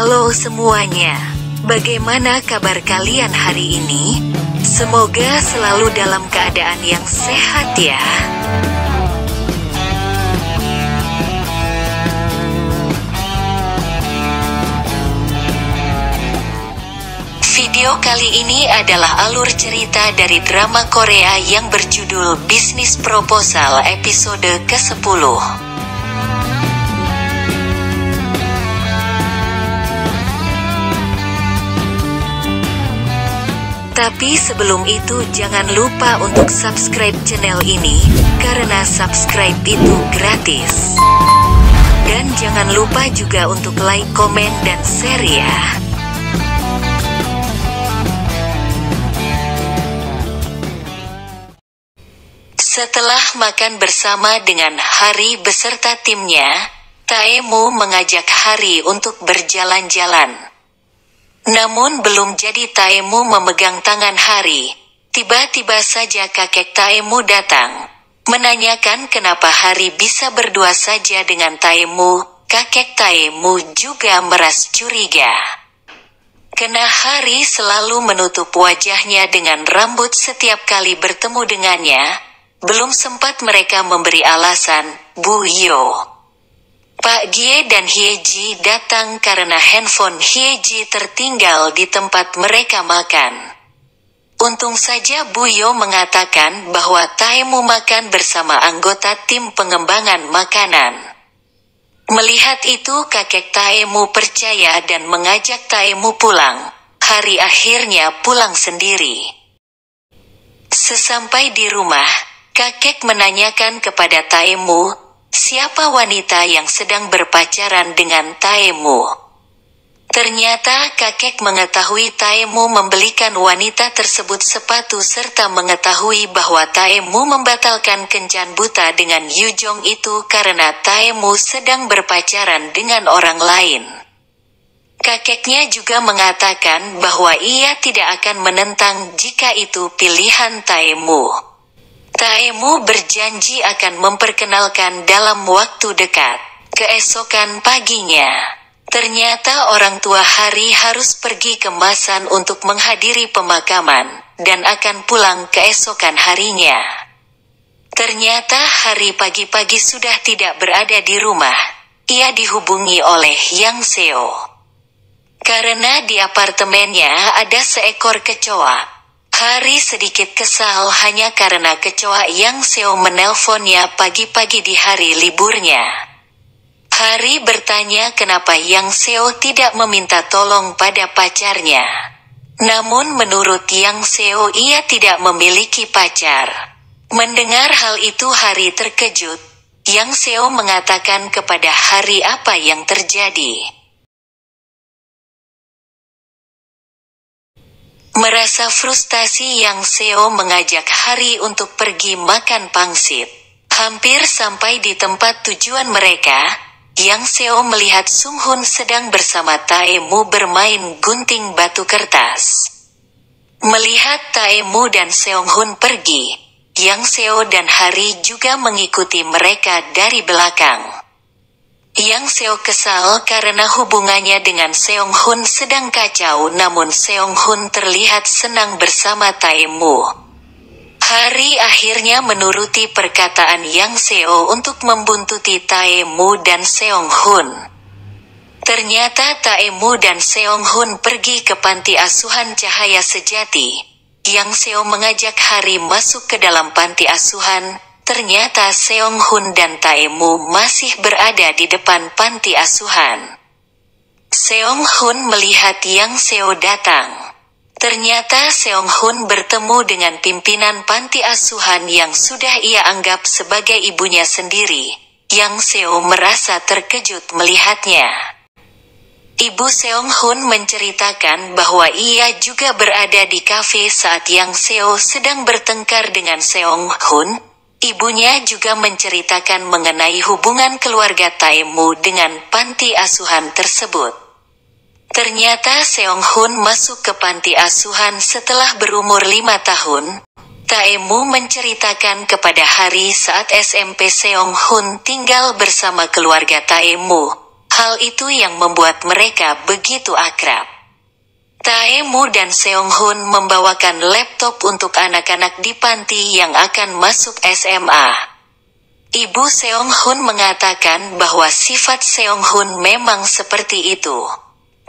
Halo semuanya, bagaimana kabar kalian hari ini? Semoga selalu dalam keadaan yang sehat ya. Video kali ini adalah alur cerita dari drama Korea yang berjudul Bisnis Proposal episode ke-10. Tapi sebelum itu jangan lupa untuk subscribe channel ini, karena subscribe itu gratis. Dan jangan lupa juga untuk like, komen, dan share ya. Setelah makan bersama dengan Hari beserta timnya, Taemu mengajak Hari untuk berjalan-jalan. Namun belum jadi Taemu memegang tangan Hari, tiba-tiba saja kakek Taemu datang, menanyakan kenapa Hari bisa berdua saja dengan Taemu. Kakek Taemu juga meras curiga. Karena Hari selalu menutup wajahnya dengan rambut setiap kali bertemu dengannya, belum sempat mereka memberi alasan. Bu Yo, Pak Gie dan Hyeji datang karena handphone Hyeji tertinggal di tempat mereka makan. Untung saja Bu Yo mengatakan bahwa Taemu makan bersama anggota tim pengembangan makanan. Melihat itu kakek Taemu percaya dan mengajak Taemu pulang. Hari akhirnya pulang sendiri. Sesampai di rumah, kakek menanyakan kepada Taemu, siapa wanita yang sedang berpacaran dengan Taemu. Ternyata kakek mengetahui Taemu membelikan wanita tersebut sepatu serta mengetahui bahwa Taemu membatalkan kencan buta dengan Yujong itu karena Taemu sedang berpacaran dengan orang lain. Kakeknya juga mengatakan bahwa ia tidak akan menentang jika itu pilihan Taemu. Taemu berjanji akan memperkenalkan dalam waktu dekat. Keesokan paginya, ternyata orang tua Hari harus pergi ke Masan untuk menghadiri pemakaman, dan akan pulang keesokan harinya. Ternyata Hari pagi-pagi sudah tidak berada di rumah. Ia dihubungi oleh Yang Seo. Karena di apartemennya ada seekor kecoa. Hari sedikit kesal hanya karena kecoa Yang Seo menelponnya pagi-pagi di hari liburnya. Hari bertanya kenapa Yang Seo tidak meminta tolong pada pacarnya. Namun menurut Yang Seo ia tidak memiliki pacar. Mendengar hal itu Hari terkejut. Yang Seo mengatakan kepada Hari apa yang terjadi. Merasa frustasi Yang Seo mengajak Hari untuk pergi makan pangsit. Hampir sampai di tempat tujuan mereka, Yang Seo melihat Sung Hun sedang bersama Taemu bermain gunting batu kertas. Melihat Taemu dan Seong Hun pergi, Yang Seo dan Hari juga mengikuti mereka dari belakang. Yang Seo kesal karena hubungannya dengan Seong Hun sedang kacau, namun Seong Hun terlihat senang bersama Taemu. Hari akhirnya menuruti perkataan Yang Seo untuk membuntuti Taemu dan Seong Hun. Ternyata Taemu dan Seong Hun pergi ke panti asuhan Cahaya Sejati. Yang Seo mengajak Hari masuk ke dalam panti asuhan. Ternyata Seong Hun dan Taemu masih berada di depan panti asuhan. Seong Hun melihat Yang Seo datang. Ternyata Seong Hun bertemu dengan pimpinan panti asuhan yang sudah ia anggap sebagai ibunya sendiri. Yang Seo merasa terkejut melihatnya. Ibu Seong Hun menceritakan bahwa ia juga berada di kafe saat Yang Seo sedang bertengkar dengan Seong Hun. Ibunya juga menceritakan mengenai hubungan keluarga Taemu dengan panti asuhan tersebut. Ternyata Seong Hun masuk ke panti asuhan setelah berumur 5 tahun. Taemu menceritakan kepada Hari saat SMP Seong Hun tinggal bersama keluarga Taemu. Hal itu yang membuat mereka begitu akrab. Taemu dan Seonghun membawakan laptop untuk anak-anak di panti yang akan masuk SMA. Ibu Seonghun mengatakan bahwa sifat Seonghun memang seperti itu.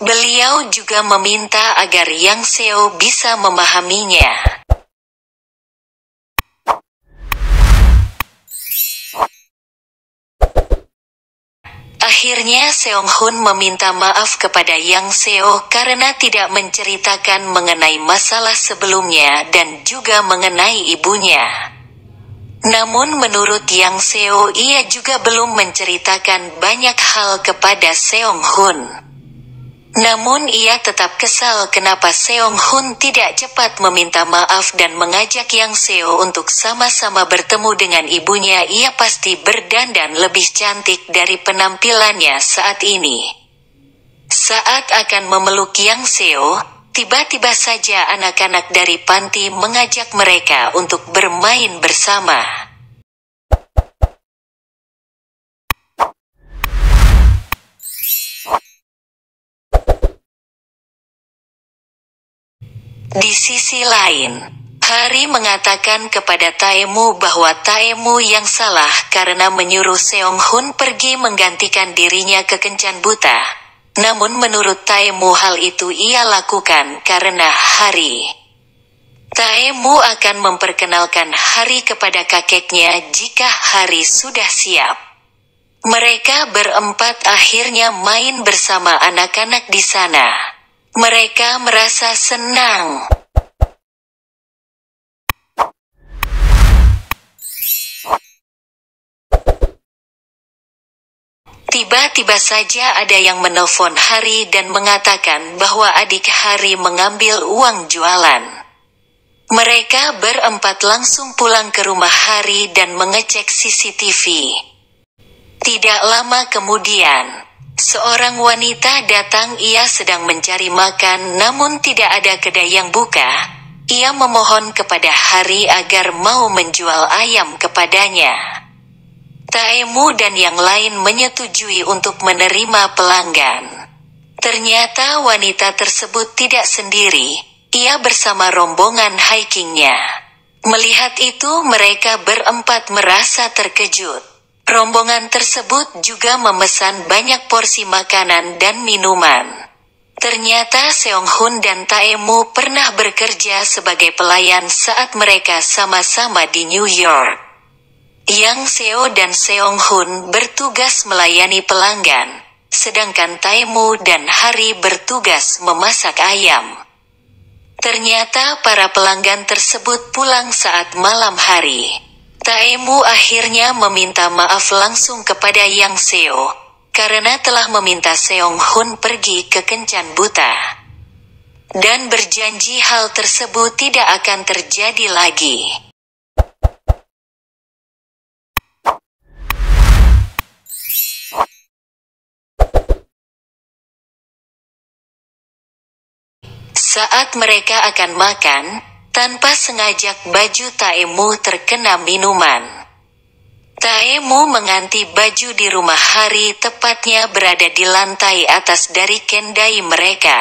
Beliau juga meminta agar Yang Seo bisa memahaminya. Akhirnya Seonghun meminta maaf kepada Yang Seo karena tidak menceritakan mengenai masalah sebelumnya dan juga mengenai ibunya. Namun menurut Yang Seo ia juga belum menceritakan banyak hal kepada Seonghun. Namun ia tetap kesal kenapa Seonghun tidak cepat meminta maaf dan mengajak Yang Seo untuk sama-sama bertemu dengan ibunya. Ia pasti berdandan lebih cantik dari penampilannya saat ini. Saat akan memeluk Yang Seo, tiba-tiba saja anak-anak dari panti mengajak mereka untuk bermain bersama. Di sisi lain, Hari mengatakan kepada Taemu bahwa Taemu yang salah karena menyuruh Seonghun pergi menggantikan dirinya ke Kencan Buta. Namun menurut Taemu hal itu ia lakukan karena Hari. Taemu akan memperkenalkan Hari kepada kakeknya jika Hari sudah siap. Mereka berempat akhirnya main bersama anak-anak di sana. Mereka merasa senang. Tiba-tiba saja ada yang menelpon Hari dan mengatakan bahwa adik Hari mengambil uang jualan. Mereka berempat langsung pulang ke rumah Hari dan mengecek CCTV. Tidak lama kemudian, seorang wanita datang. Ia sedang mencari makan namun tidak ada kedai yang buka. Ia memohon kepada Hari agar mau menjual ayam kepadanya. Taemu dan yang lain menyetujui untuk menerima pelanggan. Ternyata wanita tersebut tidak sendiri, ia bersama rombongan hikingnya. Melihat itu mereka berempat merasa terkejut. Rombongan tersebut juga memesan banyak porsi makanan dan minuman. Ternyata Seonghun dan Taemu pernah bekerja sebagai pelayan saat mereka sama-sama di New York. Yang Seo dan Seonghun bertugas melayani pelanggan, sedangkan Taemu dan Hari bertugas memasak ayam. Ternyata para pelanggan tersebut pulang saat malam hari. Taemu akhirnya meminta maaf langsung kepada Yang Seo, karena telah meminta Seonghun pergi ke Kencan Buta. Dan berjanji hal tersebut tidak akan terjadi lagi. Saat mereka akan makan, tanpa sengaja baju Taemu terkena minuman. Taemu mengganti baju di rumah Hari, tepatnya berada di lantai atas dari kendai mereka.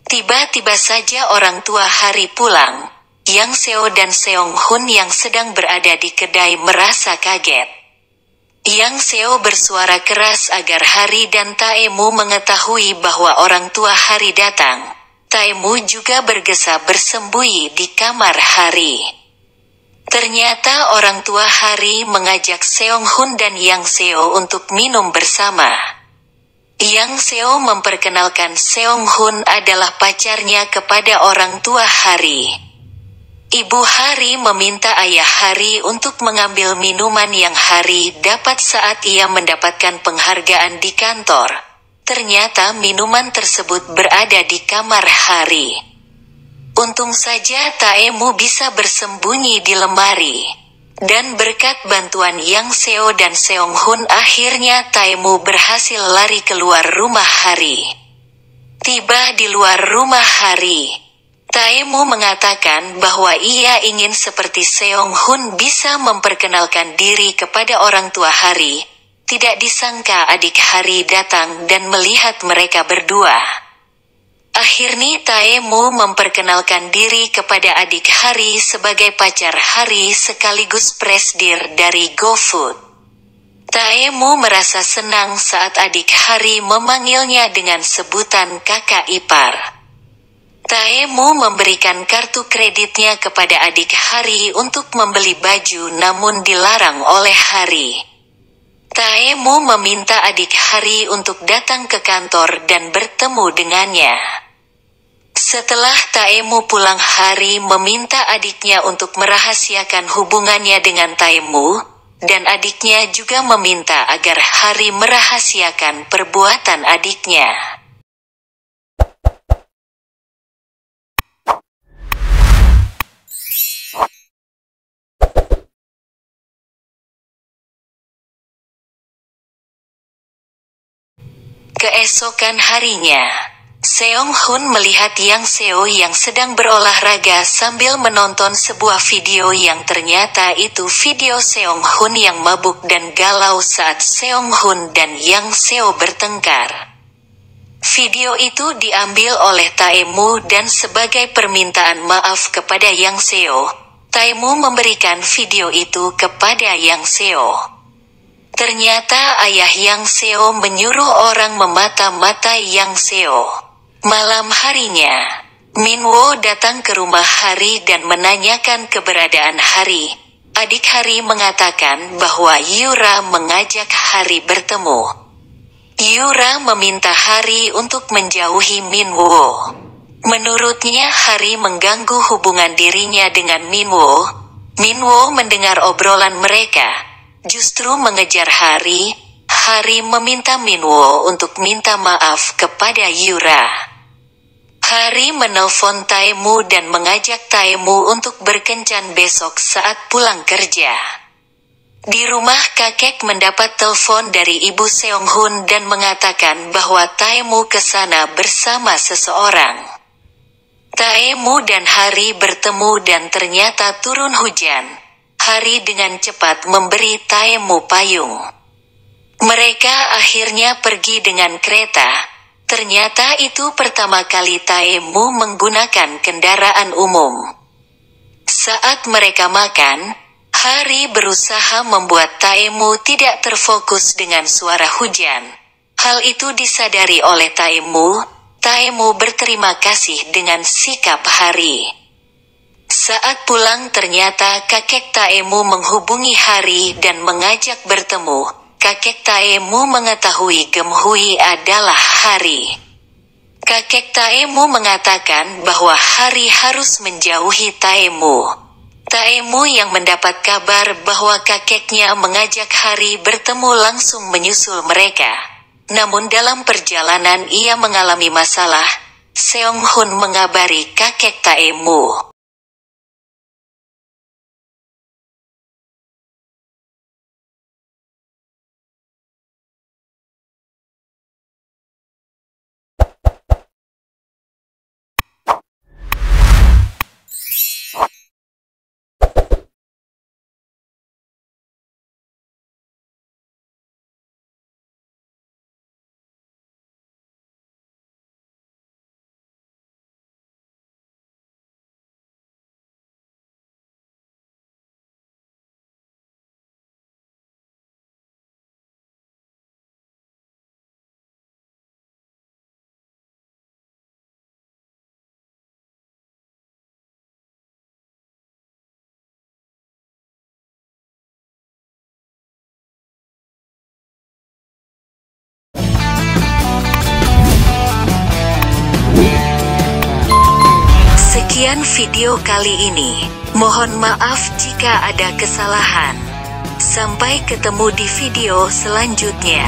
Tiba-tiba saja orang tua Hari pulang. Yang Seo dan Seonghun yang sedang berada di kedai merasa kaget. Yang Seo bersuara keras agar Hari dan Taemu mengetahui bahwa orang tua Hari datang. Taemu juga bergesa bersembunyi di kamar Hari. Ternyata orang tua Hari mengajak Seonghun dan Yang Seo untuk minum bersama. Yang Seo memperkenalkan Seonghun adalah pacarnya kepada orang tua Hari. Ibu Hari meminta ayah Hari untuk mengambil minuman yang Hari dapat saat ia mendapatkan penghargaan di kantor. Ternyata minuman tersebut berada di kamar Hari. Untung saja Taemu bisa bersembunyi di lemari. Dan berkat bantuan Yang Seo dan Seonghun akhirnya Taemu berhasil lari keluar rumah Hari. Tiba di luar rumah Hari, Taemu mengatakan bahwa ia ingin seperti Seonghun bisa memperkenalkan diri kepada orang tua Hari. Tidak disangka adik Hari datang dan melihat mereka berdua. Akhirnya Taemu memperkenalkan diri kepada adik Hari sebagai pacar Hari sekaligus presidir dari GoFood. Taemu merasa senang saat adik Hari memanggilnya dengan sebutan kakak ipar. Taemu memberikan kartu kreditnya kepada adik Hari untuk membeli baju namun dilarang oleh Hari. Taemu meminta adik Hari untuk datang ke kantor dan bertemu dengannya. Setelah Taemu pulang, Hari meminta adiknya untuk merahasiakan hubungannya dengan Taemu, dan adiknya juga meminta agar Hari merahasiakan perbuatan adiknya. Keesokan harinya, Seong-hun melihat Yang Seo yang sedang berolahraga sambil menonton sebuah video yang ternyata itu video Seong-hun yang mabuk dan galau saat Seong-hun dan Yang Seo bertengkar. Video itu diambil oleh Taemu dan sebagai permintaan maaf kepada Yang Seo, Taemu memberikan video itu kepada Yang Seo. Ternyata ayah Yang Seo menyuruh orang memata-matai Yang Seo. Malam harinya, Minwo datang ke rumah Hari dan menanyakan keberadaan Hari. Adik Hari mengatakan bahwa Yura mengajak Hari bertemu. Yura meminta Hari untuk menjauhi Minwo. Menurutnya Hari mengganggu hubungan dirinya dengan Minwo. Minwo mendengar obrolan mereka. Justru mengejar Hari, Hari meminta Minwo untuk minta maaf kepada Yura. Hari menelpon Taemu dan mengajak Taemu untuk berkencan besok saat pulang kerja. Di rumah kakek mendapat telepon dari ibu Seong-hun dan mengatakan bahwa Taemu ke sana bersama seseorang. Taemu dan Hari bertemu dan ternyata turun hujan. Hari dengan cepat memberi Taemu payung. Mereka akhirnya pergi dengan kereta. Ternyata itu pertama kali Taemu menggunakan kendaraan umum. Saat mereka makan, Hari berusaha membuat Taemu tidak terfokus dengan suara hujan. Hal itu disadari oleh Taemu. Taemu berterima kasih dengan sikap Hari. Saat pulang ternyata kakek Taemu menghubungi Hari dan mengajak bertemu. Kakek Taemu mengetahui Gemhui adalah Hari. Kakek Taemu mengatakan bahwa Hari harus menjauhi Taemu. Taemu yang mendapat kabar bahwa kakeknya mengajak Hari bertemu langsung menyusul mereka. Namun dalam perjalanan ia mengalami masalah. Seong-hun mengabari kakek Taemu. Sekian video kali ini. Mohon maaf jika ada kesalahan. Sampai ketemu di video selanjutnya.